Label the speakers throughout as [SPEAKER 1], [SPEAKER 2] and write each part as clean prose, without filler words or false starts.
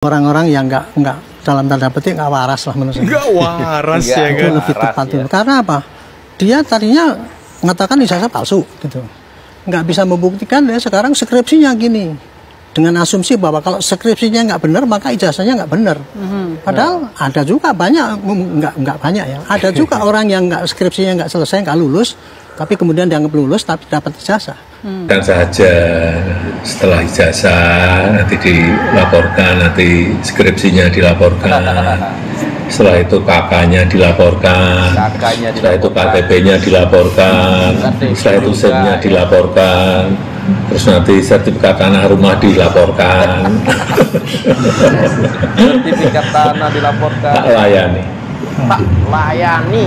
[SPEAKER 1] Orang-orang yang nggak dalam tanda petik nggak waras lah menurut saya.
[SPEAKER 2] Nggak waras ya kan?
[SPEAKER 1] Itu lebih tepat itu. Karena apa? Dia tadinya mengatakan ijazah palsu gitu. Nggak bisa membuktikan ya sekarang skripsinya gini. Dengan asumsi bahwa kalau skripsinya nggak benar maka ijazahnya nggak benar. Padahal ada juga banyak, nggak banyak ya. Ada juga orang yang nggak skripsinya nggak selesai, nggak lulus, tapi kemudian dianggap lulus tapi dapat ijazah.
[SPEAKER 3] Dan saja setelah ijazah nanti dilaporkan, nanti skripsinya dilaporkan, setelah itu kakaknya dilaporkan, setelah itu KTP-nya dilaporkan, setelah itu SIM-nya dilaporkan, terus nanti sertifikat tanah rumah dilaporkan.
[SPEAKER 4] Sertifikat tanah dilaporkan.
[SPEAKER 3] Tak layani.
[SPEAKER 4] Tak layani.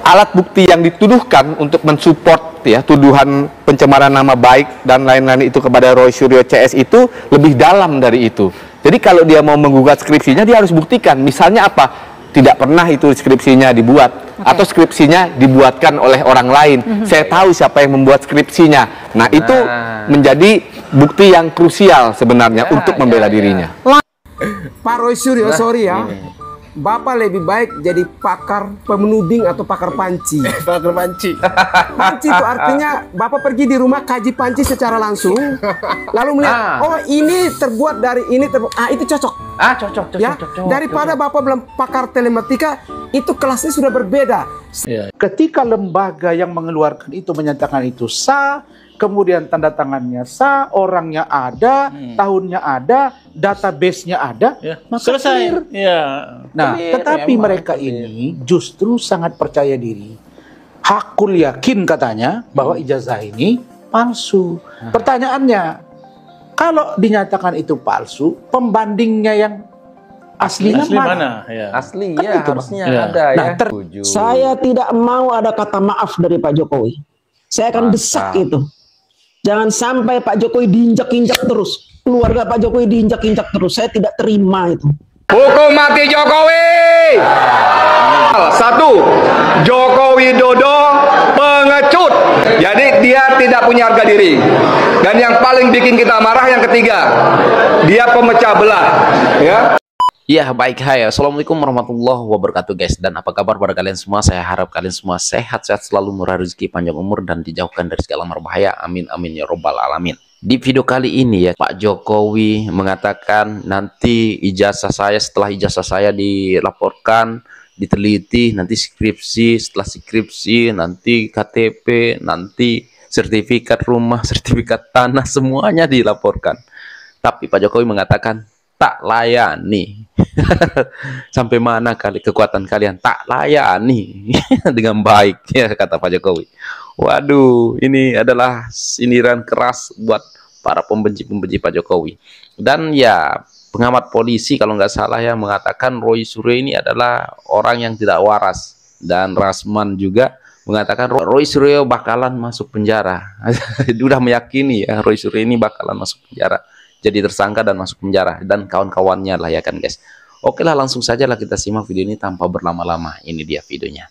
[SPEAKER 5] Alat bukti yang dituduhkan untuk mensupport ya tuduhan pencemaran nama baik dan lain-lain itu kepada Roy Suryo CS itu lebih dalam dari itu. Jadi kalau dia mau menggugat skripsinya dia harus buktikan misalnya apa? Tidak pernah itu skripsinya dibuat atau skripsinya dibuatkan oleh orang lain. Saya tahu siapa yang membuat skripsinya. Nah, itu menjadi bukti yang krusial sebenarnya untuk membela dirinya.
[SPEAKER 6] Pak Roy Suryo, sorry ya. Bapak lebih baik jadi pakar pemenuding atau pakar panci.
[SPEAKER 2] Pakar panci.
[SPEAKER 6] Panci itu artinya Bapak pergi di rumah kaji panci secara langsung, lalu melihat, oh ini terbuat dari ini, itu cocok.
[SPEAKER 4] Cocok.
[SPEAKER 6] Ya, daripada Bapak belum pakar telematika, itu kelasnya sudah berbeda.
[SPEAKER 7] Ketika lembaga yang mengeluarkan itu menyatakan itu sah, kemudian tanda tangannya sah, orangnya ada, tahunnya ada, database-nya ada, maka
[SPEAKER 2] selesai.
[SPEAKER 7] clear. Nah, tetapi mereka ini justru sangat percaya diri. Hakul yakin katanya bahwa ijazah ini palsu. Pertanyaannya, kalau dinyatakan itu palsu, pembandingnya yang aslinya mana?
[SPEAKER 4] Asli
[SPEAKER 7] Kan
[SPEAKER 4] ya,
[SPEAKER 7] itu,
[SPEAKER 4] harusnya ada ya.
[SPEAKER 8] Saya tidak mau ada kata maaf dari Pak Jokowi. Saya akan desak itu. Jangan sampai Pak Jokowi diinjak-injak terus. Keluarga Pak Jokowi diinjak-injak terus. Saya tidak terima itu.
[SPEAKER 5] Hukum mati Jokowi. Satu, Joko Widodo pengecut. Jadi dia tidak punya harga diri. Dan yang paling bikin kita marah yang ketiga, dia pemecah belah.
[SPEAKER 4] Ya baik, hai, assalamualaikum warahmatullahi wabarakatuh guys. Dan apa kabar pada kalian semua? Saya harap kalian semua sehat-sehat selalu, murah rezeki, panjang umur, dan dijauhkan dari segala berbahaya. Amin amin ya robbal alamin. Di video kali ini ya, Pak Jokowi mengatakan nanti ijazah saya, setelah ijazah saya dilaporkan, diteliti, nanti skripsi, setelah skripsi nanti KTP, nanti sertifikat rumah, sertifikat tanah, semuanya dilaporkan. Tapi Pak Jokowi mengatakan tak layani. Sampai mana kali kekuatan kalian? Tak layani dengan baik ya, kata Pak Jokowi. Waduh, ini adalah sindiran keras buat para pembenci-pembenci Pak Jokowi. Dan ya, pengamat polisi kalau nggak salah ya mengatakan Roy Suryo ini adalah orang yang tidak waras. Dan Rasman juga mengatakan Roy Suryo bakalan masuk penjara. Sudah meyakini ya Roy Suryo ini bakalan masuk penjara. Jadi tersangka dan masuk penjara dan kawan-kawannya lah ya kan guys. Oke lah, langsung saja lah kita simak video ini tanpa berlama-lama. Ini dia videonya.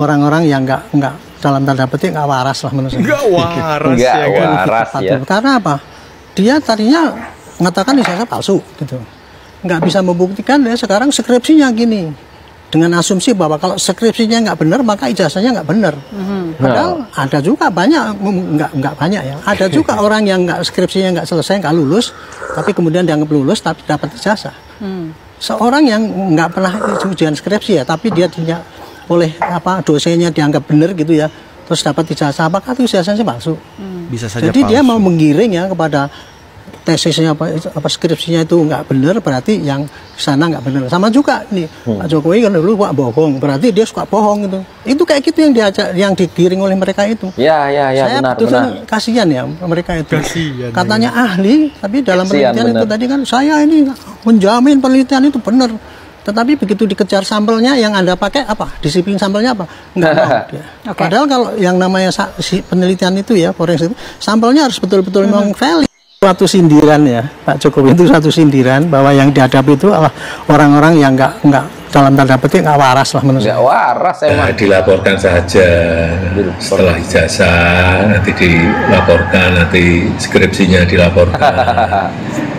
[SPEAKER 1] Orang-orang yang nggak dalam tanda petik nggak waras lah menurut saya.
[SPEAKER 2] Nggak waras
[SPEAKER 4] Nggak
[SPEAKER 2] ya kan?
[SPEAKER 4] waras ya.
[SPEAKER 1] Karena apa? Dia tadinya mengatakan ijazah palsu gitu. Nggak bisa membuktikan ya sekarang skripsinya gini. Dengan asumsi bahwa kalau skripsinya nggak benar maka ijazahnya nggak benar. Padahal ada juga banyak, nggak banyak ya. Ada juga orang yang nggak skripsinya nggak selesai, nggak lulus, tapi kemudian dianggap lulus tapi dapat ijazah. Seorang yang nggak pernah ujian skripsi ya, tapi dia oleh dosennya dianggap benar gitu ya, terus dapat ijazah, apakah itu ijazahnya palsu?
[SPEAKER 2] Bisa saja
[SPEAKER 1] Jadi
[SPEAKER 2] palsu.
[SPEAKER 1] dia mau menggiring ya kepada tesisnya apa skripsinya itu nggak benar, berarti yang sana nggak benar. Sama juga nih Pak Jokowi kan dulu bohong, berarti dia suka bohong gitu. Itu kayak gitu yang diajak, yang digiring oleh mereka itu.
[SPEAKER 4] Ya
[SPEAKER 1] Saya betul kasihan ya mereka itu. Katanya ahli, tapi dalam penelitian itu tadi kan saya ini menjamin penelitian itu benar. Tetapi begitu dikejar sampelnya yang Anda pakai apa? Disiplin sampelnya apa? Enggak mau dia. Padahal kalau yang namanya penelitian itu ya, forensik itu, sampelnya harus betul-betul memang valid. Suatu sindiran ya, Pak Jokowi itu satu sindiran bahwa yang dihadapi itu adalah orang-orang yang nggak dalam tanda petik nggak waras lah menurut saya.
[SPEAKER 4] Nggak waras emang.
[SPEAKER 3] Dilaporkan saja setelah ijazah, nanti dilaporkan, nanti skripsinya dilaporkan,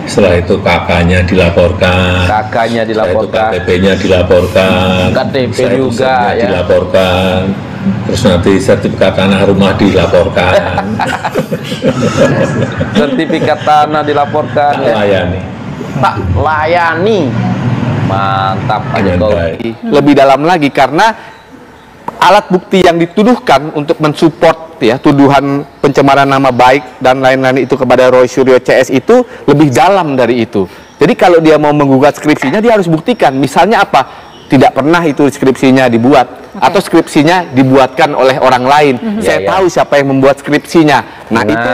[SPEAKER 3] setelah itu kakaknya dilaporkan, setelah itu KTP-nya dilaporkan,
[SPEAKER 4] KTP juga ya,
[SPEAKER 3] dilaporkan, terus nanti sertifikat tanah rumah dilaporkan,
[SPEAKER 4] sertifikat tanah dilaporkan,
[SPEAKER 3] layani,
[SPEAKER 4] tak layani, mantap Pak Jokowi.
[SPEAKER 5] Lebih dalam lagi karena alat bukti yang dituduhkan untuk mensupport ya tuduhan pencemaran nama baik dan lain-lain itu kepada Roy Suryo CS itu lebih dalam dari itu. Jadi kalau dia mau menggugat skripsinya dia harus buktikan misalnya apa, tidak pernah itu skripsinya dibuat atau skripsinya dibuatkan oleh orang lain. Saya tahu siapa yang membuat skripsinya. Nah, itu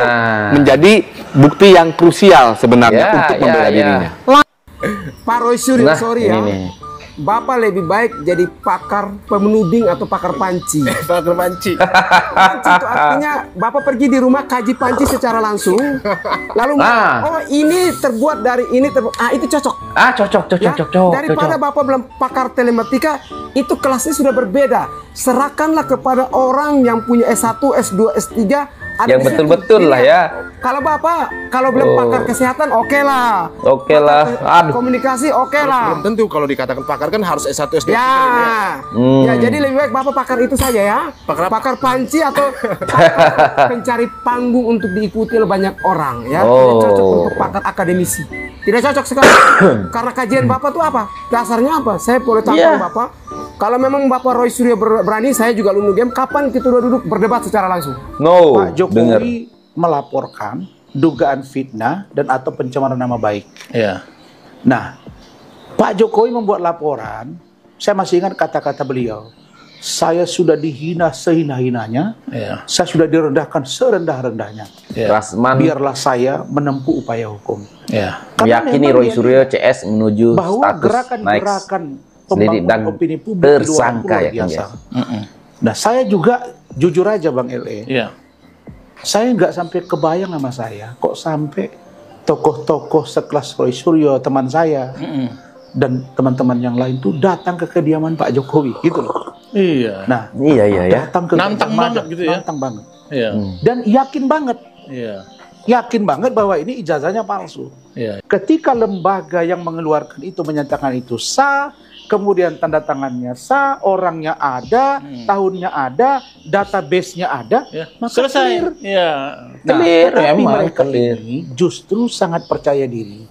[SPEAKER 5] menjadi bukti yang krusial sebenarnya untuk membela dirinya.
[SPEAKER 6] Pak Roy Suryo, sorry ya.
[SPEAKER 4] Nih.
[SPEAKER 6] Bapak lebih baik jadi pakar pemenuding atau pakar panci.
[SPEAKER 2] Pakar panci.
[SPEAKER 6] Panci itu artinya Bapak pergi di rumah kaji panci secara langsung. Lalu oh ini terbuat dari ini itu cocok.
[SPEAKER 4] Cocok.
[SPEAKER 6] Daripada Bapak belum pakar telematika, itu kelasnya sudah berbeda. Serahkanlah kepada orang yang punya S1, S2, S3
[SPEAKER 4] yang betul-betul lah ya.
[SPEAKER 6] Kalau Bapak kalau belum pakar kesehatan oke lah. Komunikasi oke lah.
[SPEAKER 2] Belum tentu kalau dikatakan pakar kan harus S1 S2.
[SPEAKER 6] Ya, jadi lebih baik Bapak pakar itu saja ya. Pakar panci atau pakar pencari panggung untuk diikuti oleh banyak orang ya. Tidak cocok untuk pakar akademisi. Tidak cocok sekali. Karena kajian Bapak tuh apa? Dasarnya apa? Saya boleh tampang Bapak. Kalau memang Bapak Roy Suryo berani, saya juga Lunu Game. Kapan kita duduk berdebat secara langsung?
[SPEAKER 7] Pak Jokowi melaporkan dugaan fitnah dan atau pencemaran nama baik. Nah, Pak Jokowi membuat laporan. Saya masih ingat kata-kata beliau. Saya sudah dihina sehina-hinanya. Saya sudah direndahkan serendah-rendahnya. Biarlah saya menempuh upaya hukum.
[SPEAKER 4] Meyakini Roy Suryo CS menuju
[SPEAKER 7] bahwa
[SPEAKER 4] status
[SPEAKER 7] gerakan-gerakan
[SPEAKER 4] selidik dan
[SPEAKER 7] opini publik
[SPEAKER 4] tersangka
[SPEAKER 7] ya biasa. Nah, saya juga jujur aja Bang LE. Saya nggak sampai kebayang sama saya kok sampai tokoh-tokoh sekelas Roy Suryo, teman saya dan teman-teman yang lain tuh datang ke kediaman Pak Jokowi gitu loh. Nah, datang ke
[SPEAKER 2] nantang banget gitu ya.
[SPEAKER 7] Nantang banget. Dan yakin banget. Yakin banget bahwa ini ijazahnya palsu. Ketika lembaga yang mengeluarkan itu menyatakan itu sah, kemudian tanda tangannya sah, orangnya ada, tahunnya ada, database-nya ada, maka
[SPEAKER 2] selesai.
[SPEAKER 7] Clear. Tapi mereka ini justru sangat percaya diri.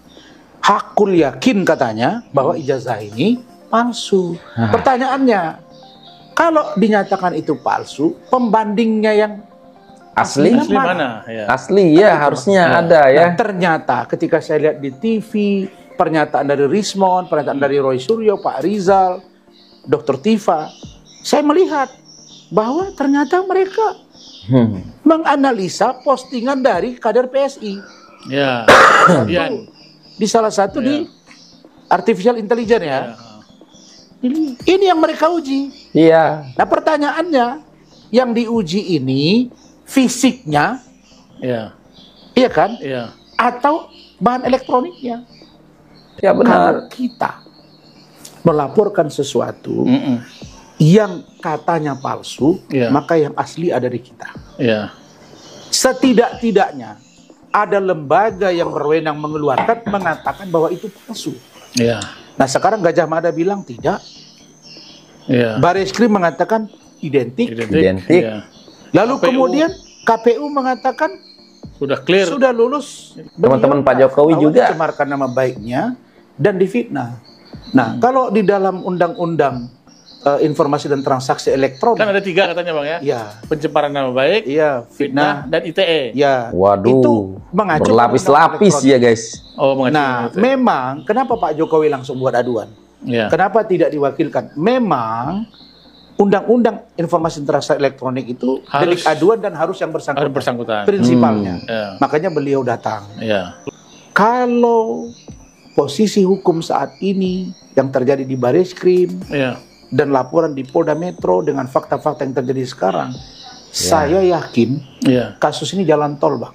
[SPEAKER 7] Hakul yakin katanya bahwa ijazah ini palsu. Pertanyaannya, kalau dinyatakan itu palsu, pembandingnya yang
[SPEAKER 4] asli
[SPEAKER 2] mana?
[SPEAKER 4] Asli ya harusnya ada ya.
[SPEAKER 7] Nah, ternyata ketika saya lihat di TV pernyataan dari Rismon, pernyataan dari Roy Suryo, Pak Rizal, Dr. Tifa, saya melihat bahwa ternyata mereka menganalisa postingan dari kader PSI. Di salah satu di artificial intelligence ya. Ini yang mereka uji. Nah, pertanyaannya yang diuji ini fisiknya, iya kan? Atau bahan elektroniknya?
[SPEAKER 4] Ya benar.
[SPEAKER 7] Kalau kita melaporkan sesuatu yang katanya palsu, maka yang asli ada di kita. Setidak-tidaknya ada lembaga yang berwenang mengeluarkan mengatakan bahwa itu palsu. Nah, sekarang Gajah Mada bilang tidak. Bareskrim mengatakan identik. Lalu kemudian KPU mengatakan
[SPEAKER 2] sudah clear,
[SPEAKER 7] sudah lulus.
[SPEAKER 4] Teman-teman Pak Jokowi juga
[SPEAKER 7] mencemarkan nama baiknya dan difitnah. Nah, kalau di dalam undang-undang informasi dan transaksi elektronik
[SPEAKER 2] kan ada 3 katanya Bang ya. Pencemaran nama baik, fitnah dan ITE.
[SPEAKER 4] Waduh.
[SPEAKER 7] Itu mengacu
[SPEAKER 4] berlapis-lapis ya guys.
[SPEAKER 7] Nah, memang kenapa Pak Jokowi langsung buat aduan? Kenapa tidak diwakilkan? Memang Undang-Undang Informasi Transaksi Elektronik itu delik aduan dan harus yang bersangkutan. Prinsipalnya. Makanya beliau datang. Kalau posisi hukum saat ini yang terjadi di Bareskrim dan laporan di Polda Metro dengan fakta-fakta yang terjadi sekarang, saya yakin kasus ini jalan tol, Bang.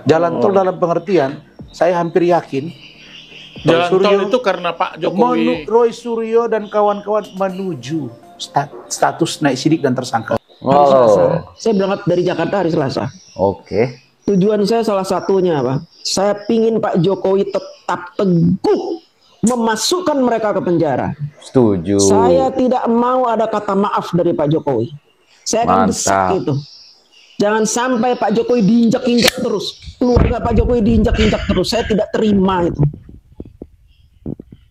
[SPEAKER 7] Jalan tol dalam pengertian, saya hampir yakin
[SPEAKER 2] jalan tol itu karena Pak Jokowi,
[SPEAKER 7] Roy Suryo dan kawan-kawan menuju status naik sidik dan tersangka.
[SPEAKER 8] Saya berangkat dari Jakarta hari Selasa. Tujuan saya salah satunya apa? Saya pingin Pak Jokowi tetap teguh memasukkan mereka ke penjara.
[SPEAKER 4] Setuju.
[SPEAKER 8] Saya tidak mau ada kata maaf dari Pak Jokowi. Saya akan desak itu. Jangan sampai Pak Jokowi diinjak-injak terus. Keluarga Pak Jokowi diinjak-injak terus. Saya tidak terima itu.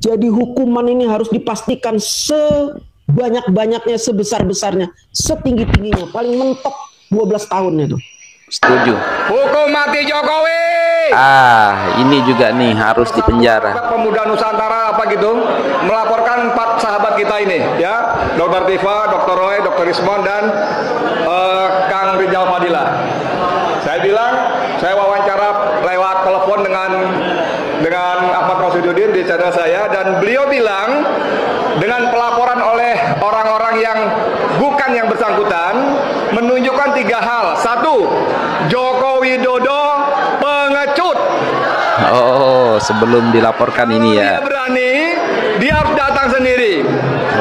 [SPEAKER 8] Jadi hukuman ini harus dipastikan sebanyak-banyaknya, sebesar-besarnya, setinggi-tingginya. Paling mentok 12 tahun itu.
[SPEAKER 4] Setuju.
[SPEAKER 5] Hukum mati Jokowi.
[SPEAKER 4] Ini juga nih harus dipenjara.
[SPEAKER 5] Pemuda Nusantara apa gitu melaporkan 4 sahabat kita ini, ya, Dr. Tifa, Dr. Roy, Dr. Rismon dan Kang Rizal Fadila. Saya bilang, saya wawancara lewat telepon dengan Ahmad Rosyduddin di channel saya, dan beliau bilang dengan pelaporan oleh orang-orang yang bukan yang bersangkutan menunjukkan 3 hal. 1, Joko Widodo pengecut.
[SPEAKER 4] Oh, sebelum dilaporkan ini ya.
[SPEAKER 5] Dia berani, dia harus datang sendiri.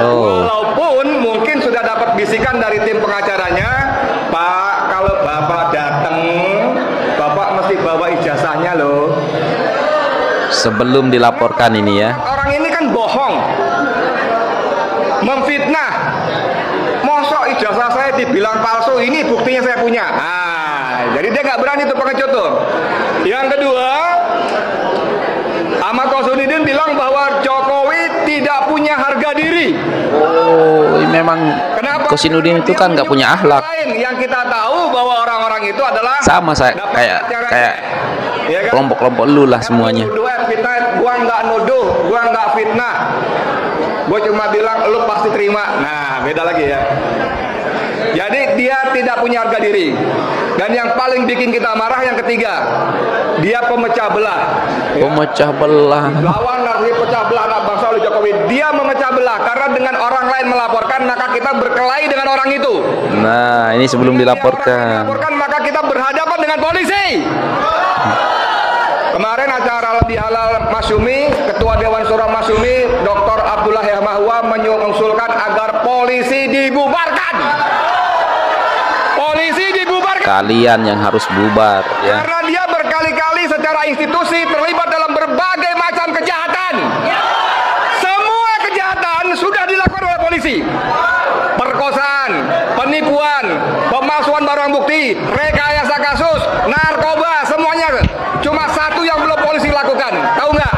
[SPEAKER 5] Walaupun mungkin sudah dapat bisikan dari tim pengacaranya, Pak, kalau Bapak datang, Bapak mesti bawa ijazahnya loh.
[SPEAKER 4] Sebelum dilaporkan ini ya.
[SPEAKER 5] Orang ini kan bohong, memfitnah. Mosok ijazah saya dibilang palsu, ini buktinya saya punya. Jadi dia nggak berani tuh pengecut tuh. Yang kedua, Ahmad Rosyduddin bilang bahwa Jokowi tidak punya harga diri.
[SPEAKER 4] Memang Rosyduddin itu kan nggak punya akhlak.
[SPEAKER 5] Yang kita tahu bahwa orang-orang itu adalah
[SPEAKER 4] sama saya kayak kelompok-kelompok lu lah semuanya.
[SPEAKER 5] Gua nggak nuduh, gua nggak fitnah. Gua cuma bilang lu pasti terima. Nah, beda lagi ya. Jadi dia tidak punya harga diri. Dan yang paling bikin kita marah yang ketiga, dia pemecah belah.
[SPEAKER 4] Pemecah belah.
[SPEAKER 5] Lawan narasi pecah belah anak bangsa oleh Jokowi. Dia memecah belah karena dengan orang lain melaporkan, maka kita berkelahi dengan orang itu.
[SPEAKER 4] Nah, ini sebelum dilaporkan.
[SPEAKER 5] Maka kita berhadapan dengan polisi. Kemarin acara Lebih Halal Masyumi, Ketua Dewan Syuro Masyumi, Dr. Abdullah Yahmahwa mengusulkan agar polisi dibubarkan. Polisi dibubarkan.
[SPEAKER 4] Kalian yang harus bubar ya.
[SPEAKER 5] Karena dia berkali-kali secara institusi terlibat dalam berbagai macam kejahatan. Semua kejahatan sudah dilakukan oleh polisi. Perkosaan, penipuan, pemalsuan barang bukti, rekayasa kasus, narkoba, semuanya. Cuma satu yang belum polisi lakukan, tahu nggak?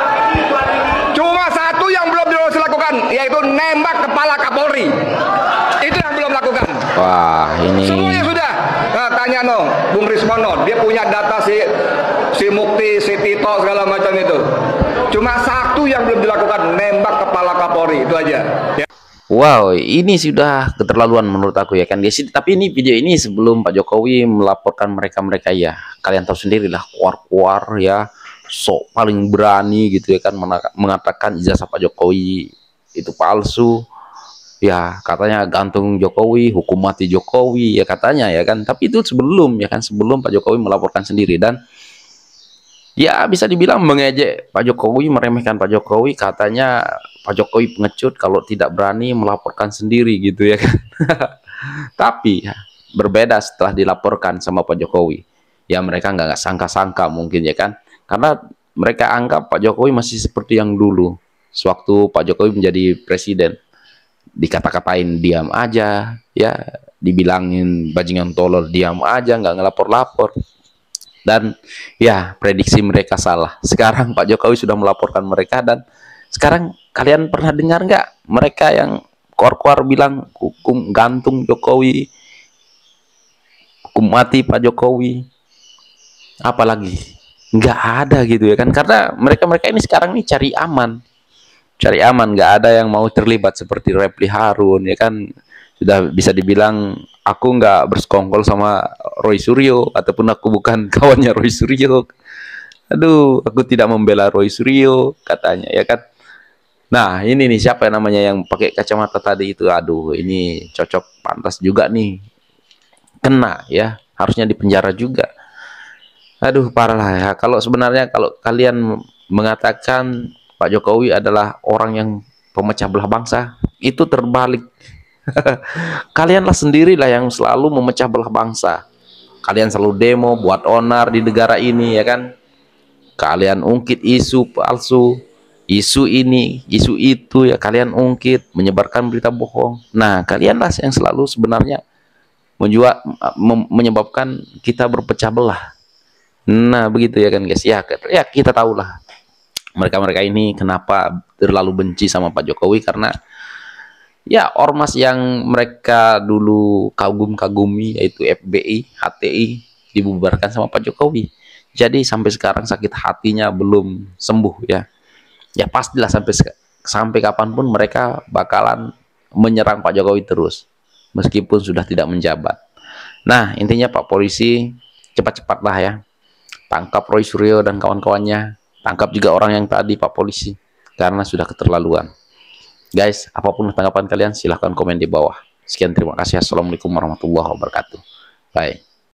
[SPEAKER 5] Cuma satu yang belum polisi lakukan, yaitu nembak kepala Kapolri. Itu yang belum lakukan.
[SPEAKER 4] Wah, ini.
[SPEAKER 5] Semuanya sudah. Nah, tanya Bung Rismono, dia punya data si Mukti, si Tito segala macam itu. Cuma satu yang belum dilakukan, nembak kepala Kapolri, itu aja. Ya.
[SPEAKER 4] Wow, ini sudah keterlaluan menurut aku ya kan guys. Tapi ini video ini sebelum Pak Jokowi melaporkan mereka ya. Kalian tahu sendiri lah, kuar-kuar ya, sok paling berani gitu ya kan mengatakan ijazah Pak Jokowi itu palsu. Ya katanya gantung Jokowi, hukum mati Jokowi ya katanya ya kan. Tapi itu sebelum ya kan, sebelum Pak Jokowi melaporkan sendiri. Dan ya bisa dibilang mengejek Pak Jokowi, meremehkan Pak Jokowi, katanya Pak Jokowi pengecut kalau tidak berani melaporkan sendiri gitu ya kan. Tapi ya, berbeda setelah dilaporkan sama Pak Jokowi. Ya mereka nggak sangka-sangka mungkin ya kan. Karena mereka anggap Pak Jokowi masih seperti yang dulu. Sewaktu Pak Jokowi menjadi presiden. Dikata-katain diam aja, ya dibilangin bajingan tolol diam aja, nggak ngelapor-lapor. Dan ya prediksi mereka salah. Sekarang Pak Jokowi sudah melaporkan mereka, dan sekarang kalian pernah dengar nggak mereka yang kuar-kuar bilang hukum gantung Jokowi, hukum mati Pak Jokowi, apalagi nggak ada gitu ya kan? Karena mereka ini sekarang nih cari aman, nggak ada yang mau terlibat seperti Refli Harun ya kan. Sudah bisa dibilang aku nggak bersekongkol sama Roy Suryo, ataupun aku bukan kawannya Roy Suryo. Aduh, aku tidak membela Roy Suryo katanya ya kan. Nah ini nih siapa namanya yang pakai kacamata tadi itu. Aduh, ini cocok, pantas juga nih kena ya, harusnya dipenjara juga. Aduh parah lah ya. Kalau sebenarnya kalau kalian mengatakan Pak Jokowi adalah orang yang pemecah belah bangsa, itu terbalik. Kalianlah sendirilah yang selalu memecah belah bangsa. Kalian selalu demo buat onar di negara ini, ya kan? Kalian ungkit isu palsu, isu ini, isu itu, ya kalian ungkit, menyebarkan berita bohong. Nah, kalianlah yang selalu sebenarnya menyebabkan kita berpecah belah. Nah, begitu ya kan guys. Ya kita tahulah mereka-mereka ini kenapa terlalu benci sama Pak Jokowi, karena ya ormas yang mereka dulu kagum-kagumi, yaitu FBI, HTI, dibubarkan sama Pak Jokowi. Jadi sampai sekarang sakit hatinya belum sembuh ya. Ya pastilah sampai kapanpun mereka bakalan menyerang Pak Jokowi terus, meskipun sudah tidak menjabat. Nah, intinya Pak Polisi, cepat-cepatlah ya, tangkap Roy Suryo dan kawan-kawannya. Tangkap juga orang yang tadi, Pak Polisi, karena sudah keterlaluan. Guys, apapun tanggapan kalian silahkan komen di bawah. Sekian, terima kasih. Assalamualaikum warahmatullahi wabarakatuh. Bye.